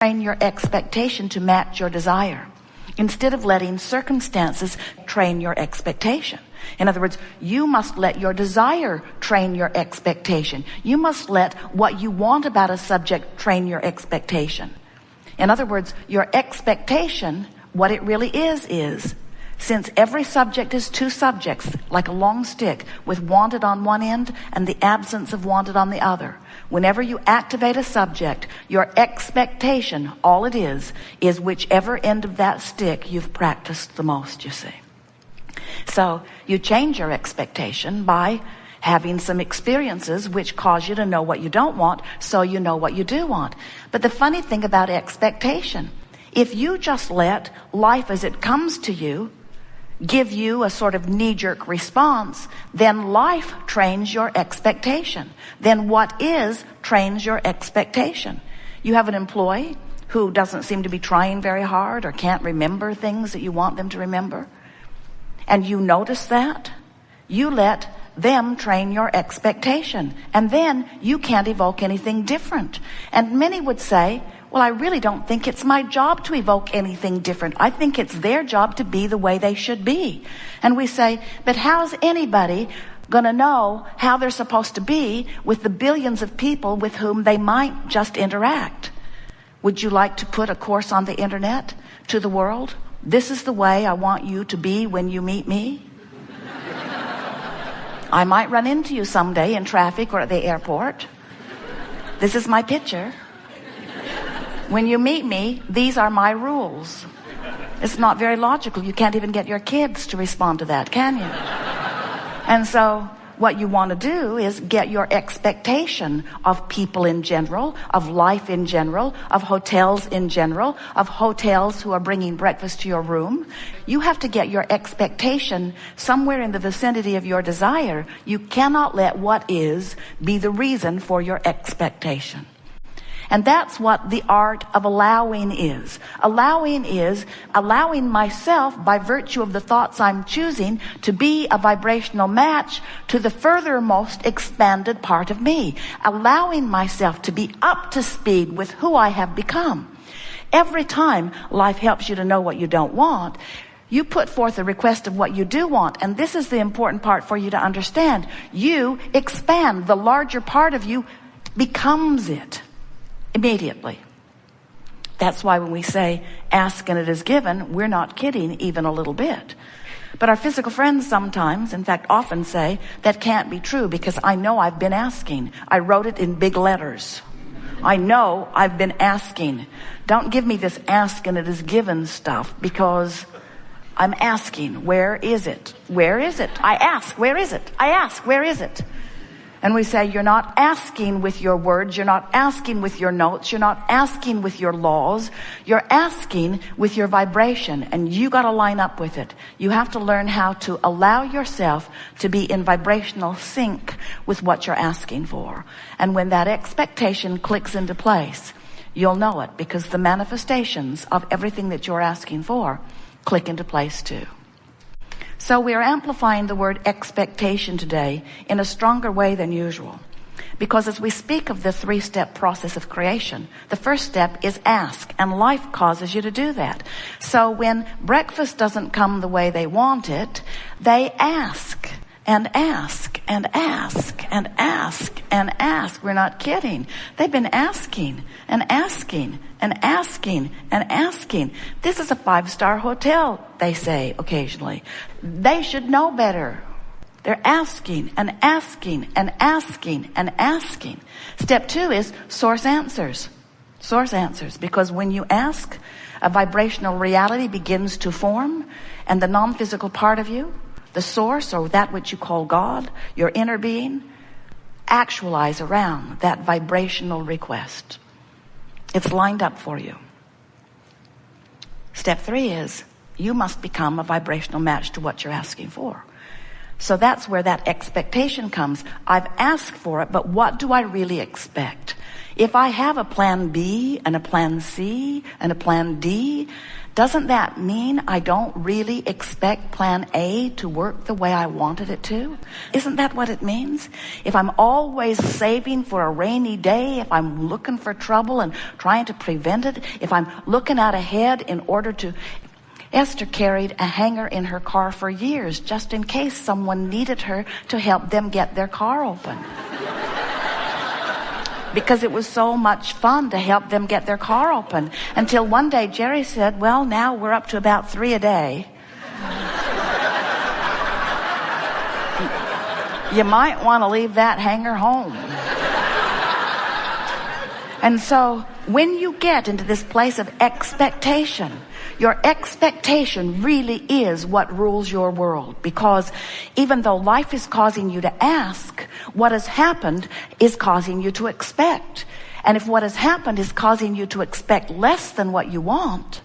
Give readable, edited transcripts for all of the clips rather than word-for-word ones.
Train your expectation to match your desire, instead of letting circumstances train your expectation. In other words, you must let your desire train your expectation. You must let what you want about a subject train your expectation. In other words, your expectation, what it really is, since every subject is two subjects, like a long stick with wanted on one end and the absence of wanted on the other. Whenever you activate a subject, your expectation, all it is whichever end of that stick you've practiced the most, you see. So you change your expectation by having some experiences which cause you to know what you don't want, so you know what you do want. But the funny thing about expectation, if you just let life as it comes to you give you a sort of knee-jerk response, then life trains your expectation. Then what is trains your expectation. You have an employee who doesn't seem to be trying very hard or can't remember things that you want them to remember, and you notice that. You let them train your expectation, and then you can't evoke anything different. And many would say, well, I really don't think it's my job to evoke anything different. I think it's their job to be the way they should be. And we say, but how's anybody going to know how they're supposed to be with the billions of people with whom they might just interact? Would you like to put a course on the internet to the world? This is the way I want you to be when you meet me. I might run into you someday in traffic or at the airport. This is my picture. When you meet me, these are my rules. It's not very logical. You can't even get your kids to respond to that, can you? And so what you want to do is get your expectation of people in general, of life in general, of hotels in general, of hotels who are bringing breakfast to your room. You have to get your expectation somewhere in the vicinity of your desire. You cannot let what is be the reason for your expectation. And that's what the art of allowing is. Allowing is allowing myself, by virtue of the thoughts I'm choosing, to be a vibrational match to the furthermost expanded part of me. Allowing myself to be up to speed with who I have become. Every time life helps you to know what you don't want, you put forth a request of what you do want. And this is the important part for you to understand. You expand. The larger part of you becomes it. Immediately. That's why when we say, ask and it is given, we're not kidding even a little bit. But our physical friends sometimes, in fact often say, that can't be true because I know I've been asking. I wrote it in big letters. I know I've been asking. Don't give me this ask and it is given stuff, because I'm asking, where is it? Where is it? I ask, where is it? I ask, where is it? And we say, you're not asking with your words, you're not asking with your notes, you're not asking with your laws, you're asking with your vibration, and you got to line up with it. You have to learn how to allow yourself to be in vibrational sync with what you're asking for. And when that expectation clicks into place, you'll know it, because the manifestations of everything that you're asking for click into place too. So we are amplifying the word expectation today in a stronger way than usual. Because as we speak of the 3-step process of creation, the first step is ask, and life causes you to do that. So when breakfast doesn't come the way they want it, they ask and ask and ask and ask and ask. We're not kidding. They've been asking and asking and asking and asking. This is a 5-star hotel, they say occasionally. They should know better. They're asking and asking and asking and asking. Step 2 is source answers. Source answers. Because when you ask, a vibrational reality begins to form, and the non-physical part of you, the source, or that which you call God, your inner being, actualize around that vibrational request. It's lined up for you. Step 3 is you must become a vibrational match to what you're asking for. So that's where that expectation comes. I've asked for it, but what do I really expect? If I have a plan B and a plan C and a plan D, doesn't that mean I don't really expect plan A to work the way I wanted it to? Isn't that what it means? If I'm always saving for a rainy day, if I'm looking for trouble and trying to prevent it, if I'm looking out ahead in order to... Esther carried a hanger in her car for years just in case someone needed her to help them get their car open. Because it was so much fun to help them get their car open. Until one day Jerry said, well, now we're up to about 3 a day. You might want to leave that hanger home. And so when you get into this place of expectation, your expectation really is what rules your world. Because even though life is causing you to ask, what has happened is causing you to expect. And if what has happened is causing you to expect less than what you want,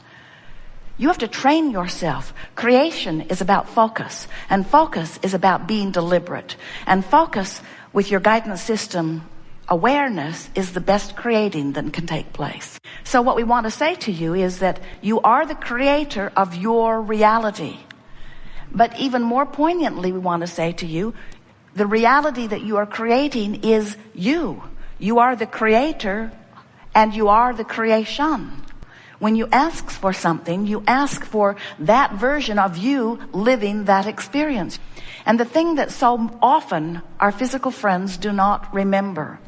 you have to train yourself. Creation is about focus. And focus is about being deliberate. And focus with your guidance system awareness is the best creating that can take place. So what we want to say to you is that you are the creator of your reality. But even more poignantly, we want to say to you, the reality that you are creating is you. You are the creator and you are the creation. When you ask for something, you ask for that version of you living that experience. And the thing that so often our physical friends do not remember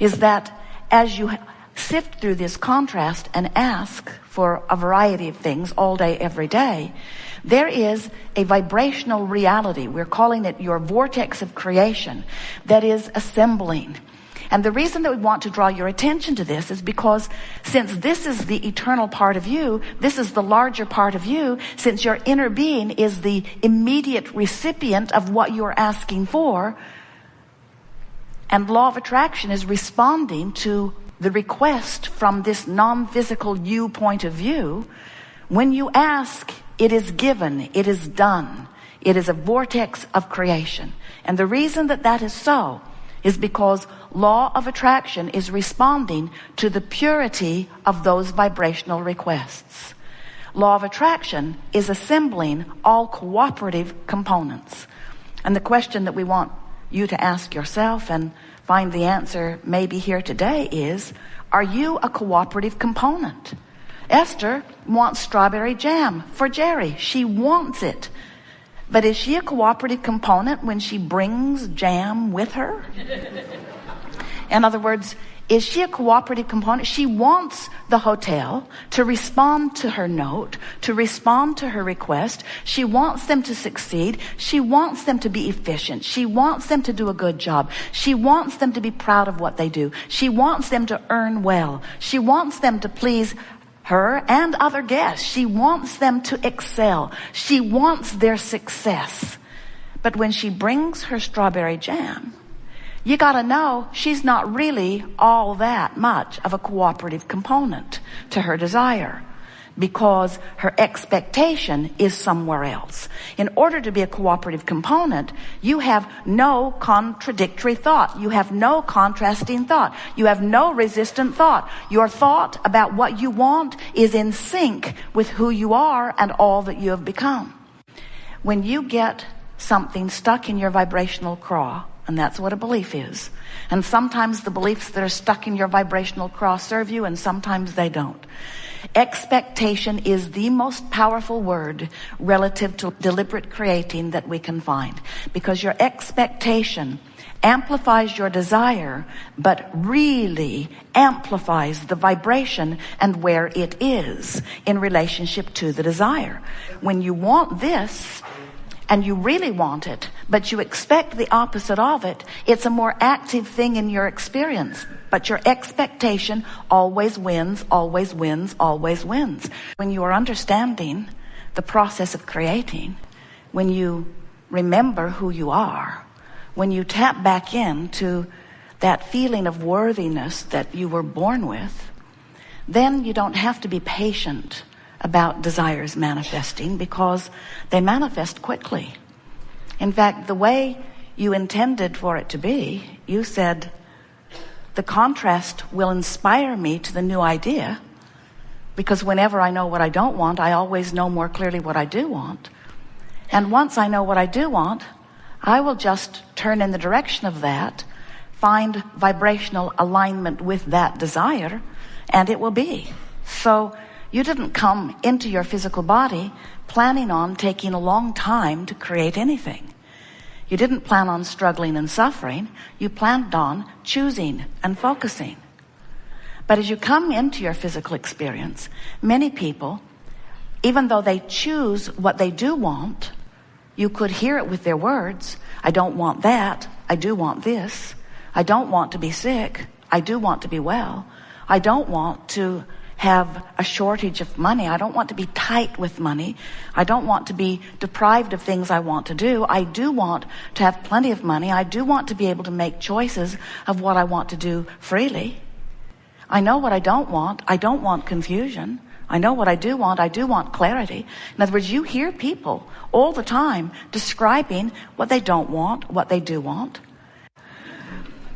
is that as you sift through this contrast and ask for a variety of things all day, every day, there is a vibrational reality. We're calling it your vortex of creation that is assembling. And the reason that we want to draw your attention to this is because since this is the eternal part of you, this is the larger part of you, since your inner being is the immediate recipient of what you're asking for, and law of attraction is responding to the request from this non-physical you point of view. When you ask, it is given, it is done. It is a vortex of creation. And the reason that that is so is because law of attraction is responding to the purity of those vibrational requests. Law of attraction is assembling all cooperative components. And the question that we want you to ask yourself and find the answer maybe here today is, are you a cooperative component? Esther wants strawberry jam for Jerry. She wants it. But is she a cooperative component when she brings jam with her? In other words, is she a cooperative component? She wants the hotel to respond to her note, to respond to her request. She wants them to succeed. She wants them to be efficient. She wants them to do a good job. She wants them to be proud of what they do. She wants them to earn well. She wants them to please her and other guests. She wants them to excel. She wants their success. But when she brings her strawberry jam, you gotta know she's not really all that much of a cooperative component to her desire, because her expectation is somewhere else. In order to be a cooperative component, you have no contradictory thought. You have no contrasting thought. You have no resistant thought. Your thought about what you want is in sync with who you are and all that you have become. When you get something stuck in your vibrational craw, and that's what a belief is. And sometimes the beliefs that are stuck in your vibrational craw serve you, and sometimes they don't. Expectation is the most powerful word relative to deliberate creating that we can find. Because your expectation amplifies your desire, but really amplifies the vibration and where it is in relationship to the desire. When you want this, and you really want it, but you expect the opposite of it, it's a more active thing in your experience. But your expectation always wins, always wins, always wins. When you are understanding the process of creating, when you remember who you are, when you tap back into that feeling of worthiness that you were born with, then you don't have to be patient about desires manifesting, because they manifest quickly. In fact, the way you intended for it to be, you said, the contrast will inspire me to the new idea. Because whenever I know what I don't want, I always know more clearly what I do want. And once I know what I do want, I will just turn in the direction of that, find vibrational alignment with that desire, and it will be. So you didn't come into your physical body planning on taking a long time to create anything. You didn't plan on struggling and suffering. You planned on choosing and focusing. But as you come into your physical experience, many people, even though they choose what they do want, you could hear it with their words. I don't want that. I do want this. I don't want to be sick. I do want to be well. I don't want to have a shortage of money. I don't want to be tight with money. I don't want to be deprived of things I want to do. I do want to have plenty of money. I do want to be able to make choices of what I want to do freely. I know what I don't want. I don't want confusion. I know what I do want. I do want clarity. In other words, you hear people all the time describing what they don't want, what they do want.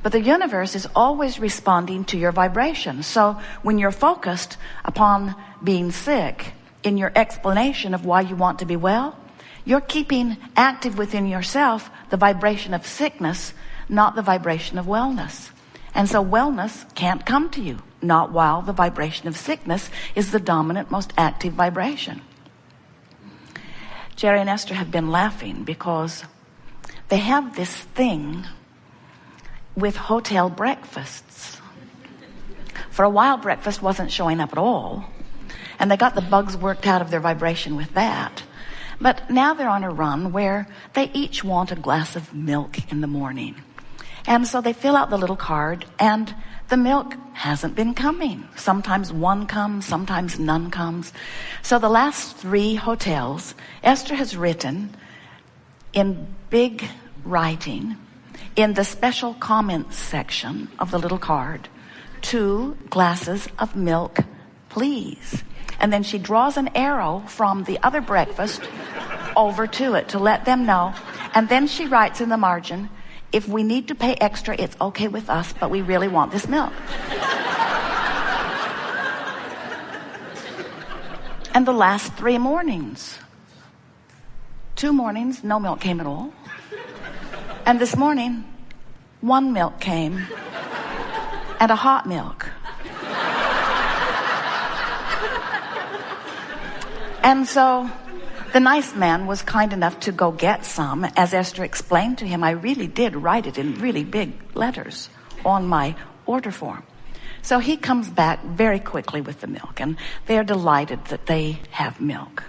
But the universe is always responding to your vibration. So when you're focused upon being sick in your explanation of why you want to be well, you're keeping active within yourself the vibration of sickness, not the vibration of wellness. And so wellness can't come to you, not while the vibration of sickness is the dominant, most active vibration. Jerry and Esther have been laughing because they have this thing with hotel breakfasts. For a while, breakfast wasn't showing up at all, and they got the bugs worked out of their vibration with that. But now they're on a run where they each want a glass of milk in the morning. And so they fill out the little card, and the milk hasn't been coming. Sometimes one comes, sometimes none comes. So the last 3 hotels, Esther has written in big writing in the special comments section of the little card, 2 glasses of milk, please. And then she draws an arrow from the other breakfast over to it to let them know. And then she writes in the margin, if we need to pay extra, it's okay with us, but we really want this milk. And the last 3 mornings, 2 mornings, no milk came at all. And this morning, 1 milk came, and a hot milk. And so the nice man was kind enough to go get some. As Esther explained to him, I really did write it in really big letters on my order form. So he comes back very quickly with the milk, and they're delighted that they have milk.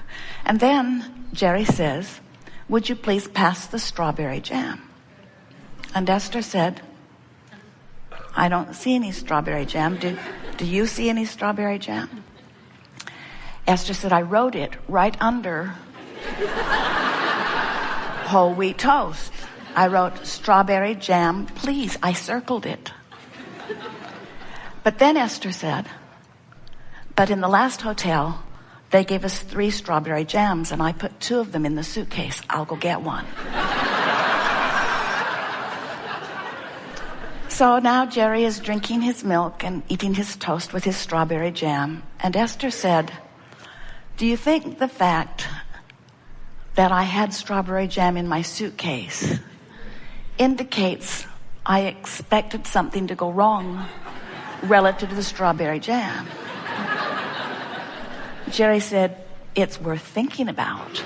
And then Jerry says, would you please pass the strawberry jam? And Esther said, I don't see any strawberry jam. Do you see any strawberry jam? Esther said, I wrote it right under whole wheat toast. I wrote strawberry jam, please. I circled it. But then Esther said, but in the last hotel, they gave us 3 strawberry jams, and I put 2 of them in the suitcase. I'll go get one. So now Jerry is drinking his milk and eating his toast with his strawberry jam. And Esther said, do you think the fact that I had strawberry jam in my suitcase indicates I expected something to go wrong relative to the strawberry jam? Jerry said, it's worth thinking about.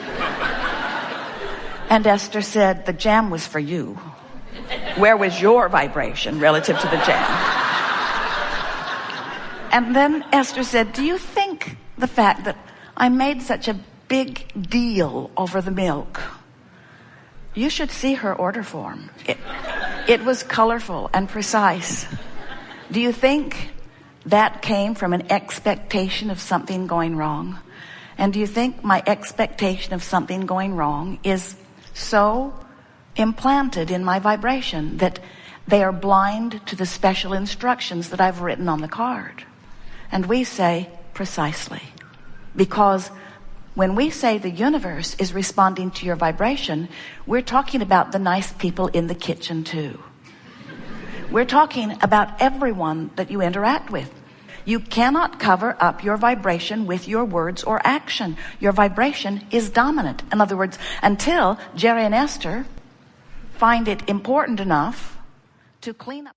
And Esther said, the jam was for you. Where was your vibration relative to the jam? And then Esther said, do you think the fact that I made such a big deal over the milk? You should see her order form. It was colorful and precise. Do you think that came from an expectation of something going wrong? And do you think my expectation of something going wrong is so implanted in my vibration that they are blind to the special instructions that I've written on the card? And we say, precisely. Because when we say the universe is responding to your vibration, we're talking about the nice people in the kitchen too. We're talking about everyone that you interact with. You cannot cover up your vibration with your words or action. Your vibration is dominant. In other words, until Jerry and Esther find it important enough to clean up